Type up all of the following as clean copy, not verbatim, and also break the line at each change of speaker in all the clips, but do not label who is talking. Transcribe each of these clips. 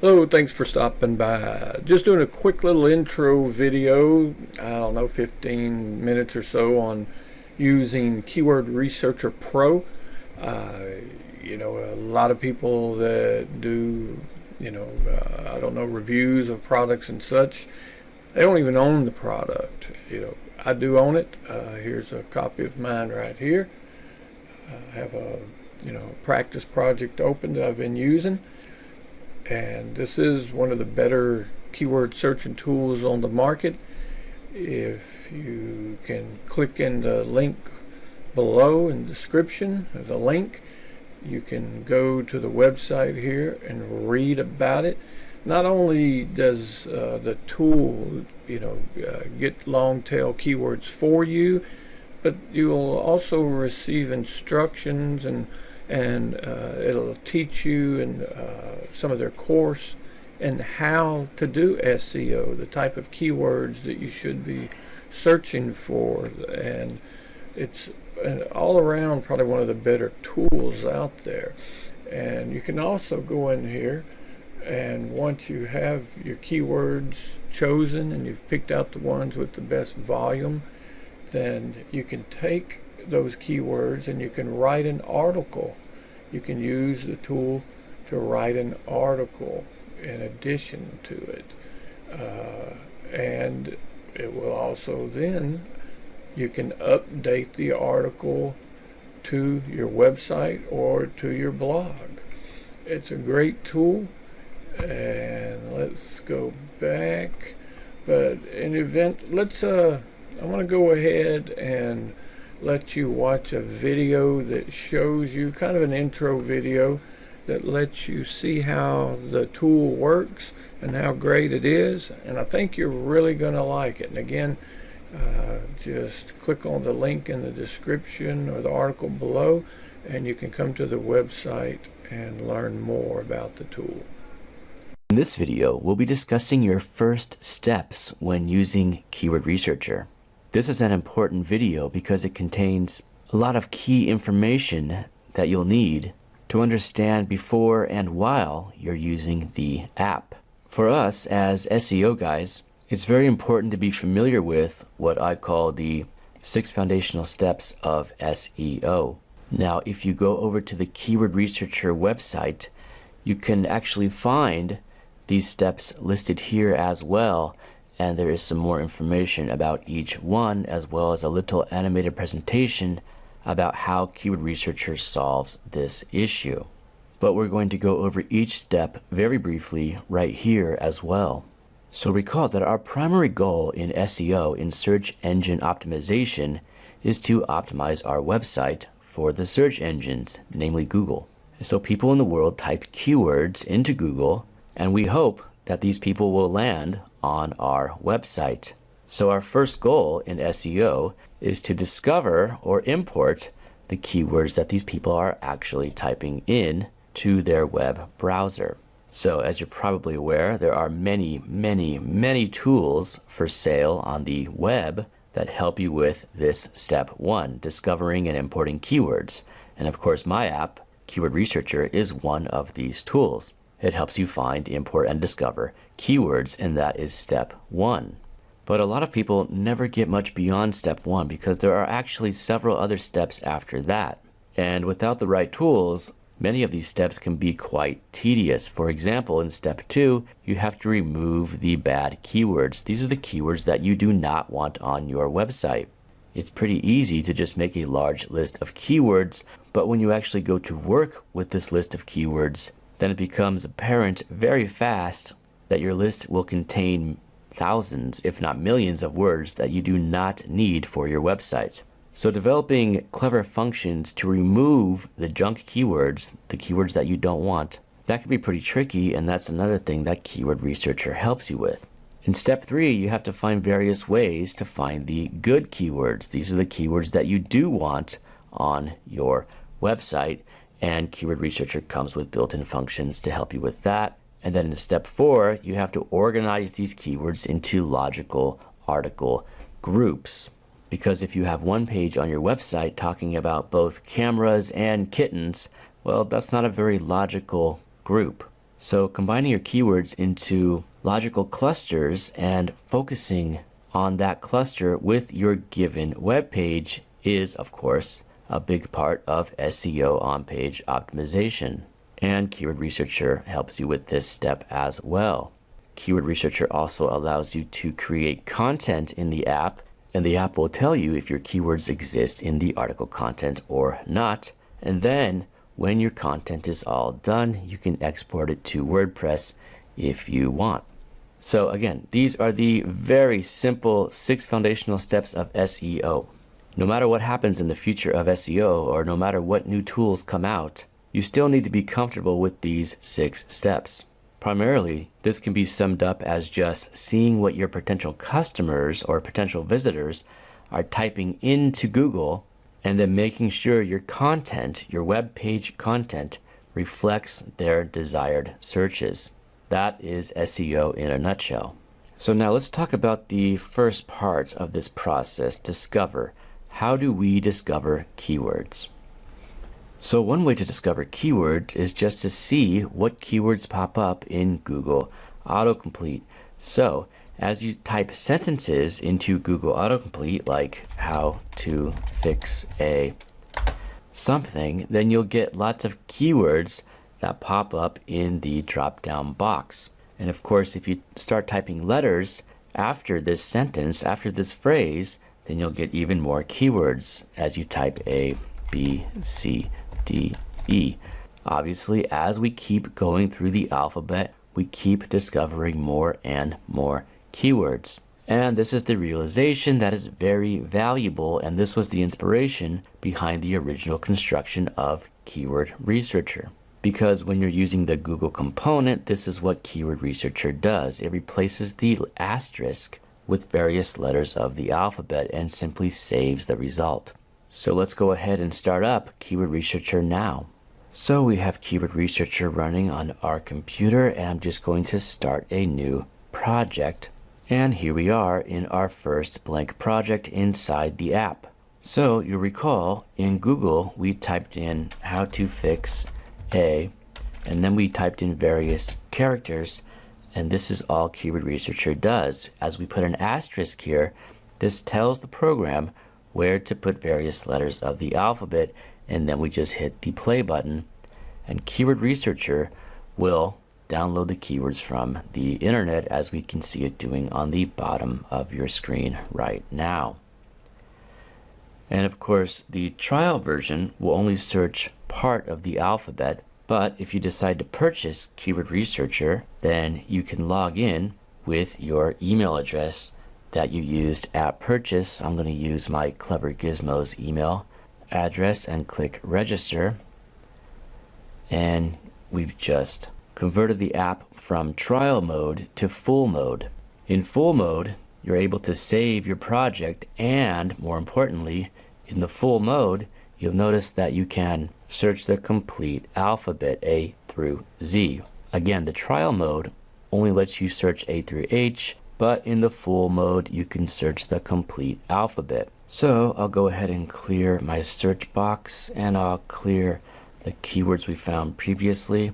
Hello, thanks for stopping by. Just doing a quick little intro video, I don't know, 15 minutes or so on using Keyword Researcher Pro. A lot of people that do, I don't know, reviews of products and such, they don't even own the product. I do own it. Here's a copy of mine right here. I have a, practice project open that I've been using. And this is one of the better keyword searching tools on the market. If you can click in the link below in the description, there's a link. You can go to the website here and read about it. Not only does the tool, get long tail keywords for you, but you'll also receive instructions and it'll teach you in some of their course and how to do SEO, the type of keywords that you should be searching for, and it's all around probably one of the better tools out there. And you can also go in here, and once you have your keywords chosen and you've picked out the ones with the best volume, then you can take those keywords and you can write an article. You can use the tool to write an article in addition to it, and it will also then you can update the article to your website or to your blog. It's a great tool. And let's go back, but in event, I want to go ahead and let you watch a video that shows you kind of an intro video that lets you see how the tool works and how great it is, and I think you're really going to like it. And again, just click on the link in the description or the article below and you can come to the website and learn more about the tool.
In this video, we'll be discussing your first steps when using Keyword Researcher. This is an important video because it contains a lot of key information that you'll need to understand before and while you're using the app. For us as SEO guys, it's very important to be familiar with what I call the 6 foundational steps of SEO. Now, if you go over to the Keyword Researcher website, you can actually find these steps listed here as well, and there is some more information about each one, as well as a little animated presentation about how Keyword Researcher solves this issue. But we're going to go over each step very briefly right here as well. So recall that our primary goal in SEO, in search engine optimization, is to optimize our website for the search engines, namely Google. So people in the world type keywords into Google, and we hope that these people will land on our website. So our first goal in SEO is to discover or import the keywords that these people are actually typing in to their web browser. So as you're probably aware, there are many tools for sale on the web that help you with this step 1, discovering and importing keywords. And of course, my app, Keyword Researcher, is one of these tools. It helps you find, import, and discover keywords, and that is step 1. But a lot of people never get much beyond step 1 because there are actually several other steps after that. And without the right tools, many of these steps can be quite tedious. For example, in step 2, you have to remove the bad keywords. These are the keywords that you do not want on your website. It's pretty easy to just make a large list of keywords, but when you actually go to work with this list of keywords, then it becomes apparent very fast that your list will contain thousands, if not millions, of words that you do not need for your website. So developing clever functions to remove the junk keywords, the keywords that you don't want, that can be pretty tricky, and that's another thing that Keyword Researcher helps you with. In step 3, you have to find various ways to find the good keywords. These are the keywords that you do want on your website, and Keyword Researcher comes with built-in functions to help you with that. And then in step 4, you have to organize these keywords into logical article groups. Because if you have one page on your website talking about both cameras and kittens, well, that's not a very logical group. So combining your keywords into logical clusters and focusing on that cluster with your given web page is, of course, a big part of SEO on-page optimization. And Keyword Researcher helps you with this step as well. Keyword Researcher also allows you to create content in the app, and the app will tell you if your keywords exist in the article content or not. And then when your content is all done, you can export it to WordPress if you want. So again, these are the very simple 6 foundational steps of SEO. No matter what happens in the future of SEO, or no matter what new tools come out, you still need to be comfortable with these 6 steps. Primarily, this can be summed up as just seeing what your potential customers or potential visitors are typing into Google, and then making sure your content, your web page content, reflects their desired searches. That is SEO in a nutshell. So now let's talk about the first part of this process, discover. How do we discover keywords? So one way to discover keywords is just to see what keywords pop up in Google Autocomplete. So as you type sentences into Google Autocomplete, like how to fix a something, then you'll get lots of keywords that pop up in the drop-down box. And of course, if you start typing letters after this sentence, after this phrase, then you'll get even more keywords as you type A, B, C, D, E. Obviously, as we keep going through the alphabet, we keep discovering more and more keywords. And this is the realization that is very valuable, and this was the inspiration behind the original construction of Keyword Researcher. Because when you're using the Google component, this is what Keyword Researcher does. It replaces the asterisk with various letters of the alphabet and simply saves the result. So let's go ahead and start up Keyword Researcher now. So we have Keyword Researcher running on our computer, and I'm just going to start a new project. And here we are in our first blank project inside the app. So you'll recall in Google, we typed in how to fix a, and then we typed in various characters, and this is all Keyword Researcher does. As we put an asterisk here, this tells the program where to put various letters of the alphabet, and then we just hit the play button, and Keyword Researcher will download the keywords from the internet, as we can see it doing on the bottom of your screen right now. And of course, the trial version will only search part of the alphabet, but if you decide to purchase Keyword Researcher, then you can log in with your email address that you used at purchase. I'm going to use my Clever Gizmos email address and click register. And we've just converted the app from trial mode to full mode. In full mode, you're able to save your project, and more importantly, in the full mode, you'll notice that you can search the complete alphabet A through Z. Again, the trial mode only lets you search A through H, but in the full mode, you can search the complete alphabet. So I'll go ahead and clear my search box, and I'll clear the keywords we found previously.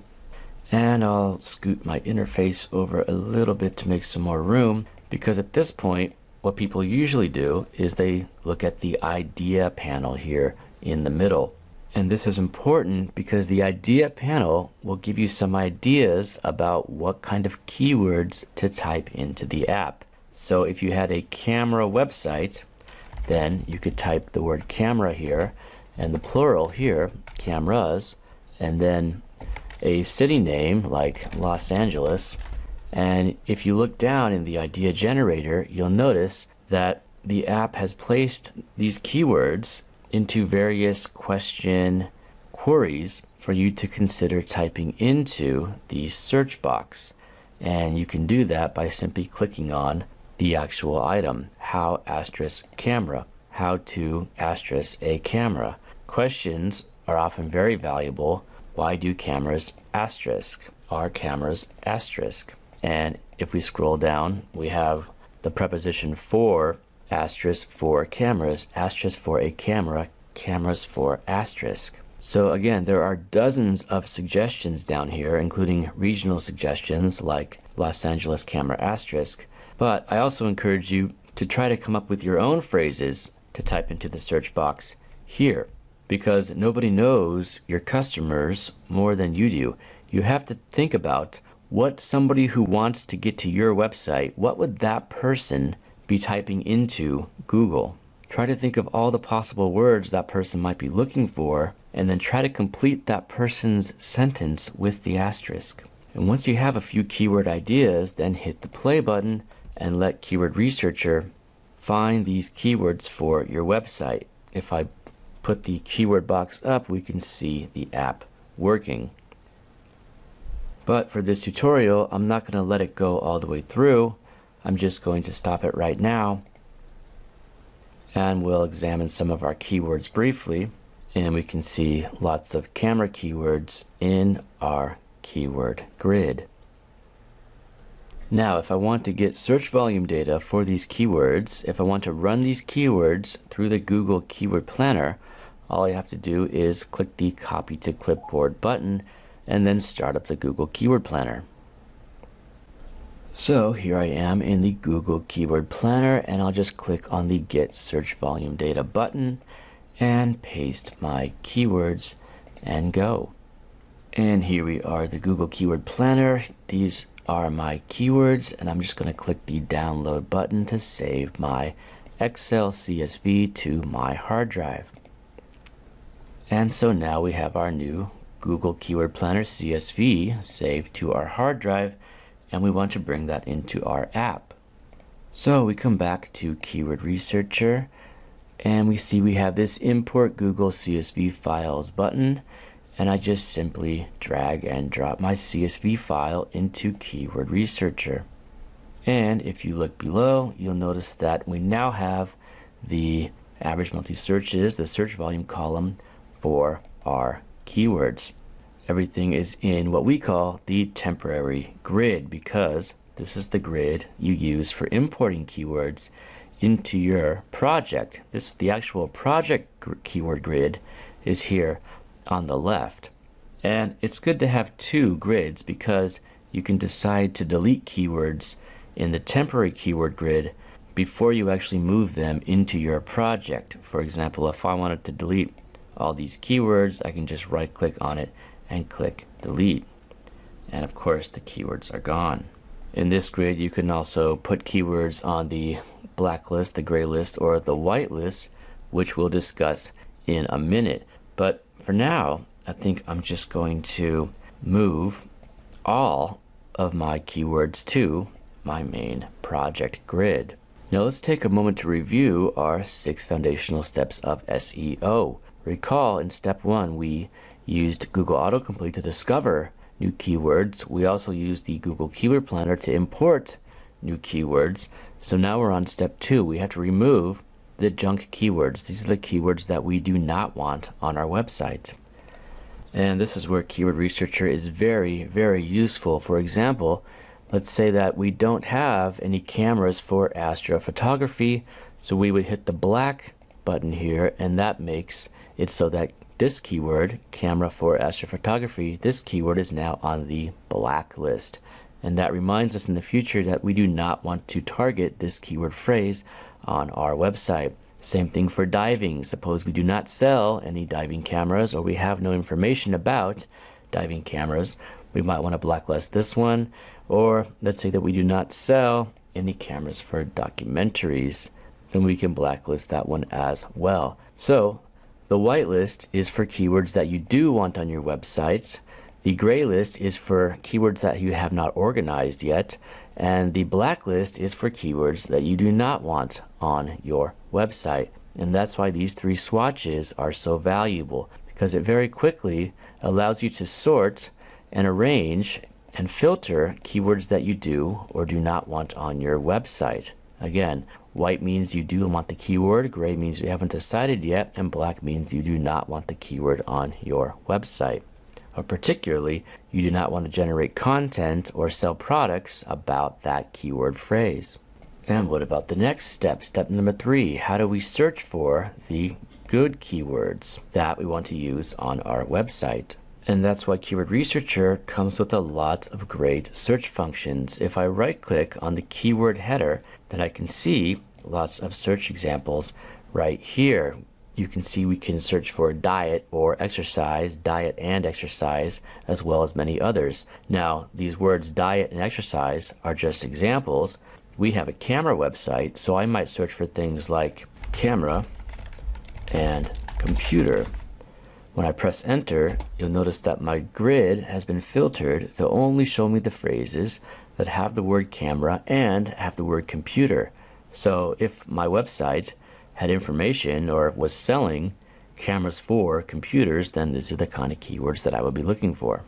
And I'll scoot my interface over a little bit to make some more room, because at this point, what people usually do is they look at the idea panel here in the middle. And this is important because the idea panel will give you some ideas about what kind of keywords to type into the app. So if you had a camera website, then you could type the word camera here, and the plural here, cameras, and then a city name like Los Angeles. And if you look down in the idea generator, you'll notice that the app has placed these keywords into various question queries for you to consider typing into the search box. And you can do that by simply clicking on the actual item, how asterisk camera, how to asterisk a camera. Questions are often very valuable. Why do cameras asterisk? Are cameras asterisk? And if we scroll down, we have the preposition for, asterisk for cameras, asterisk for a camera, cameras for asterisk. So again, there are dozens of suggestions down here, including regional suggestions like Los Angeles camera asterisk. But I also encourage you to try to come up with your own phrases to type into the search box here, because nobody knows your customers more than you do. You have to think about what somebody who wants to get to your website, what would that person be typing into Google? Try to think of all the possible words that person might be looking for, and then try to complete that person's sentence with the asterisk. And once you have a few keyword ideas, then hit the play button and let Keyword Researcher find these keywords for your website. If I put the keyword box up, we can see the app working. But for this tutorial, I'm not going to let it go all the way through. I'm just going to stop it right now, and we'll examine some of our keywords briefly, and we can see lots of camera keywords in our keyword grid. Now, if I want to get search volume data for these keywords, if I want to run these keywords through the Google Keyword Planner, all I have to do is click the Copy to Clipboard button and then start up the Google Keyword Planner. So here I am in the Google Keyword Planner, and I'll just click on the Get Search Volume Data button and paste my keywords and go. And here we are, the Google Keyword Planner. These are my keywords, and I'm just going to click the Download button to save my Excel CSV to my hard drive. And so now we have our new Google Keyword Planner CSV saved to our hard drive, and we want to bring that into our app. So we come back to Keyword Researcher, and we see we have this Import Google CSV Files button, and I just simply drag and drop my CSV file into Keyword Researcher. And if you look below, you'll notice that we now have the average monthly searches, the search volume column for our keywords. Everything is in what we call the temporary grid, because this is the grid you use for importing keywords into your project. The actual project keyword grid is here on the left. And it's good to have two grids, because you can decide to delete keywords in the temporary keyword grid before you actually move them into your project. For example, if I wanted to delete all these keywords, I can just right click on it and click delete. And of course the keywords are gone. In this grid you can also put keywords on the black list, the gray list, or the white list, which we'll discuss in a minute. But for now, I think I'm just going to move all of my keywords to my main project grid. Now let's take a moment to review our 6 foundational steps of SEO. Recall in step 1 we used Google Autocomplete to discover new keywords. We also used the Google Keyword Planner to import new keywords. So now we're on step 2. We have to remove the junk keywords. These are the keywords that we do not want on our website. And this is where Keyword Researcher is very, very useful. For example, let's say that we don't have any cameras for astrophotography, so we would hit the black button here, and that makes it so that this keyword, camera for astrophotography, this keyword is now on the black list. And that reminds us in the future that we do not want to target this keyword phrase on our website. Same thing for diving. Suppose we do not sell any diving cameras, or we have no information about diving cameras. We might want to blacklist this one. Or let's say that we do not sell any cameras for documentaries, then we can blacklist that one as well. So the white list is for keywords that you do want on your website. The gray list is for keywords that you have not organized yet. And the black list is for keywords that you do not want on your website. And that's why these 3 swatches are so valuable, because it very quickly allows you to sort and arrange and filter keywords that you do or do not want on your website. Again, white means you do want the keyword, gray means you haven't decided yet, and black means you do not want the keyword on your website. Or particularly, you do not want to generate content or sell products about that keyword phrase. And what about the next step? Step number 3, how do we search for the good keywords that we want to use on our website? And that's why Keyword Researcher comes with a lot of great search functions. If I right click on the keyword header, then I can see lots of search examples right here. You can see we can search for diet or exercise, diet and exercise, as well as many others. Now, these words diet and exercise are just examples. We have a camera website, so I might search for things like camera and computer. When I press enter, you'll notice that my grid has been filtered to only show me the phrases that have the word camera and have the word computer. So if my website had information or was selling cameras for computers, then these are the kind of keywords that I would be looking for.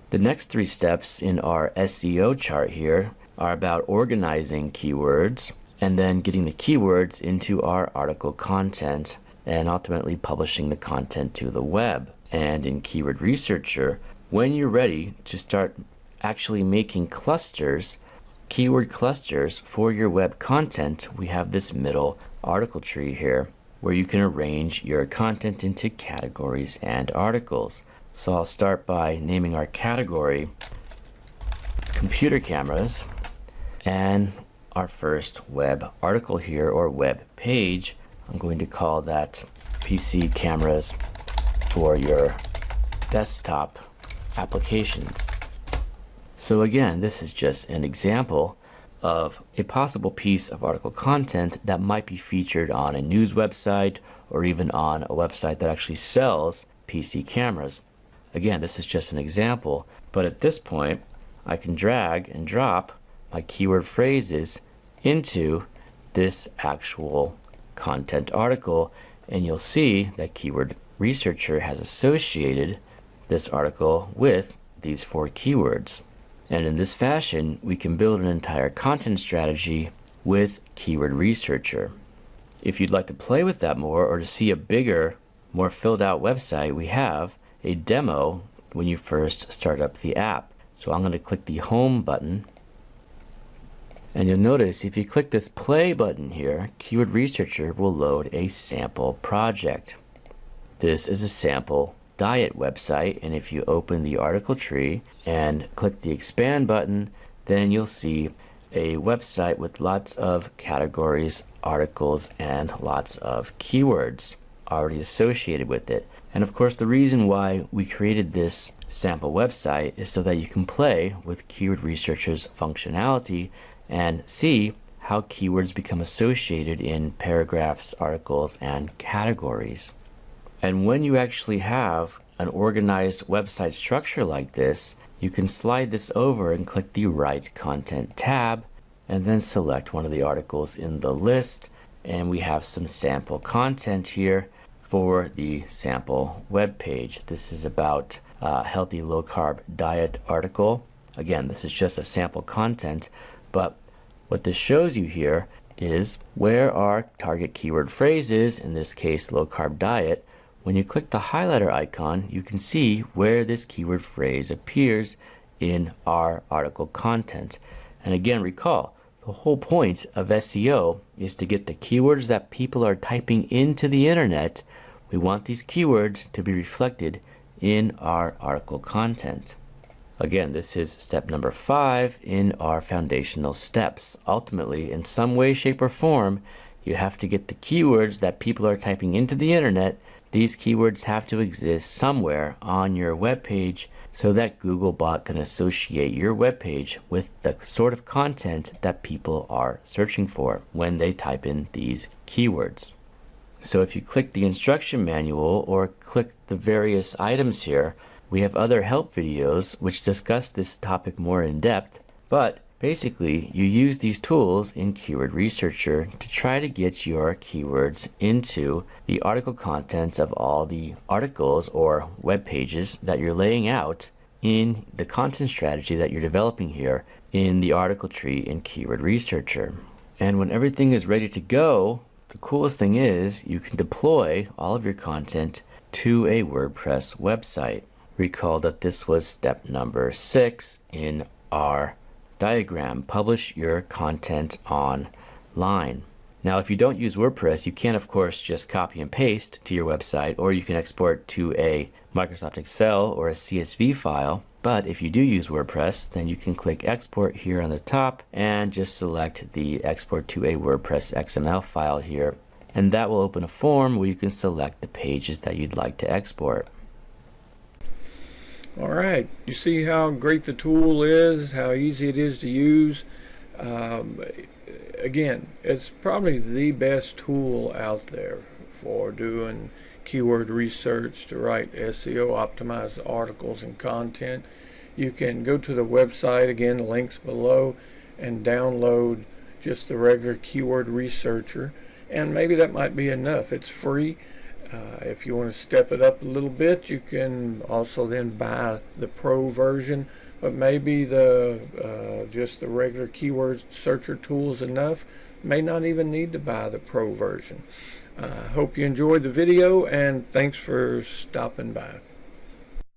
The next 3 steps in our SEO chart here are about organizing keywords and then getting the keywords into our article content and ultimately publishing the content to the web. And in Keyword Researcher, when you're ready to start actually making clusters, keyword clusters for your web content, we have this middle article tree here where you can arrange your content into categories and articles. So I'll start by naming our category computer cameras, and our first web article here, or web page, I'm going to call that PC cameras for your desktop applications. So again, this is just an example of a possible piece of article content that might be featured on a news website or even on a website that actually sells PC cameras. Again, this is just an example, but at this point I can drag and drop my keyword phrases into this actual content article, and you'll see that Keyword Researcher has associated this article with these 4 keywords. And in this fashion, we can build an entire content strategy with Keyword Researcher. If you'd like to play with that more or to see a bigger, more filled out website, we have a demo when you first start up the app. So I'm going to click the Home button. And you'll notice if you click this play button here, Keyword Researcher will load a sample project. This is a sample diet website, and if you open the article tree and click the expand button, then you'll see a website with lots of categories, articles, and lots of keywords already associated with it. And of course, the reason why we created this sample website is so that you can play with Keyword Researcher's functionality and see how keywords become associated in paragraphs, articles, and categories. And when you actually have an organized website structure like this, you can slide this over and click the Write Content tab and then select one of the articles in the list, and we have some sample content here for the sample web page. This is about a healthy low-carb diet article. Again, this is just a sample content, but what this shows you here is where our target keyword phrase is, in this case low-carb diet. When you click the highlighter icon, you can see where this keyword phrase appears in our article content. And again, recall, the whole point of SEO is to get the keywords that people are typing into the internet. We want these keywords to be reflected in our article content. Again, this is step number 5 in our foundational steps. Ultimately, in some way, shape, or form, you have to get the keywords that people are typing into the internet. These keywords have to exist somewhere on your web page so that Googlebot can associate your web page with the sort of content that people are searching for when they type in these keywords. So if you click the instruction manual or click the various items here, we have other help videos which discuss this topic more in depth, but basically you use these tools in Keyword Researcher to try to get your keywords into the article content of all the articles or web pages that you're laying out in the content strategy that you're developing here in the article tree in Keyword Researcher. And when everything is ready to go, the coolest thing is you can deploy all of your content to a WordPress website. Recall that this was step number 6 in our diagram. Publish your content on line. Now, if you don't use WordPress, you can, of course, just copy and paste to your website, or you can export to a Microsoft Excel or a CSV file. But if you do use WordPress, then you can click Export here on the top and just select the Export to a WordPress XML file here. And that will open a form where you can select the pages that you'd like to export.
All right, you see how great the tool is, how easy it is to use. Again, it's probably the best tool out there for doing keyword research to write SEO optimized articles and content. You can go to the website, again, links below, and download just the regular keyword researcher, and maybe that might be enough. It's free. If you want to step it up a little bit, you can also then buy the pro version, but maybe the just the regular keyword searcher tool is enough. May not even need to buy the pro version. Hope you enjoyed the video, and thanks for stopping by.